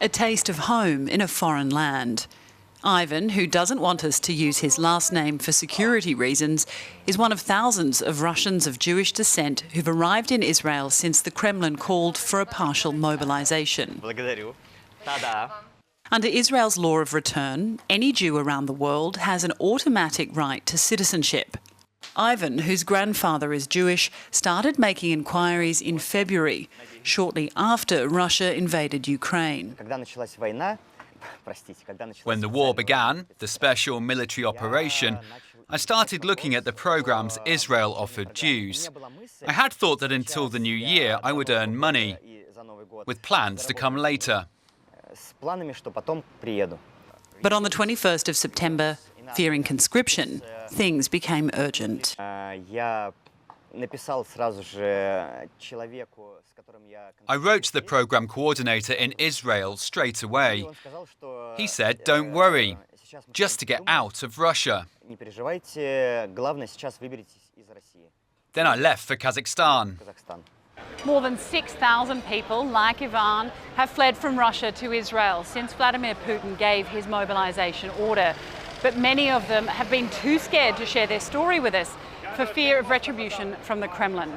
a taste of home in a foreign land. Ivan, who doesn't want us to use his last name for security reasons, is one of thousands of Russians of Jewish descent who've arrived in Israel since the Kremlin called for a partial mobilization. Under Israel's law of return, any Jew around the world has an automatic right to citizenship. Ivan, whose grandfather is Jewish, started making inquiries in February, shortly after Russia invaded Ukraine. When the war began, the special military operation, I started looking at the programs Israel offered Jews. I had thought that until the new year I would earn money, with plans to come later. But on the 21st of September, fearing conscription, things became urgent. I wrote to the program coordinator in Israel straight away. He said, "Don't worry, just to get out of Russia." Then I left for Kazakhstan. More than 6,000 people, like Ivan, have fled from Russia to Israel since Vladimir Putin gave his mobilization order. But many of them have been too scared to share their story with us for fear of retribution from the Kremlin.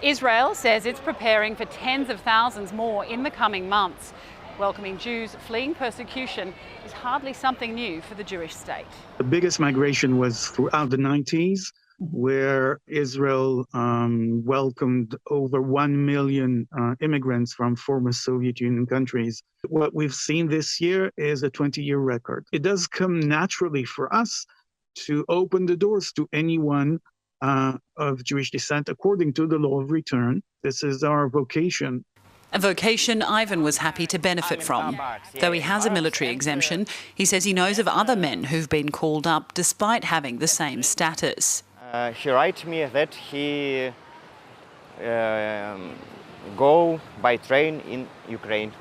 Israel says it's preparing for tens of thousands more in the coming months. Welcoming Jews fleeing persecution is hardly something new for the Jewish state. The biggest migration was throughout the 90s, where Israel welcomed over 1 million immigrants from former Soviet Union countries. What we've seen this year is a 20-year record. It does come naturally for us to open the doors to anyone of Jewish descent according to the law of return. This is our vocation. A vocation Ivan was happy to benefit from. Though he has a military exemption, he says he knows of other men who've been called up despite having the same status. He wrote me that he go by train in Ukraine.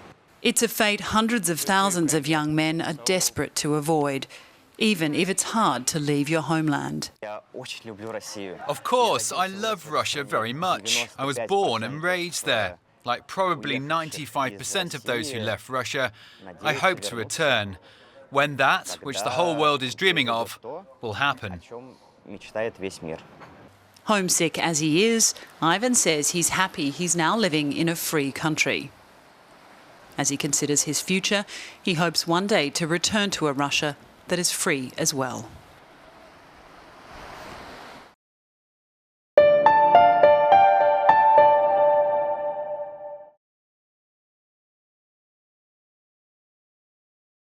It's a fate hundreds of thousands of young men are desperate to avoid, even if it's hard to leave your homeland. Of course, I love Russia very much. I was born and raised there. Like probably 95% of those who left Russia, I hope to return, when that, which the whole world is dreaming of, will happen. Homesick as he is, Ivan says he's happy he's now living in a free country. As he considers his future, he hopes one day to return to a Russia that is free as well.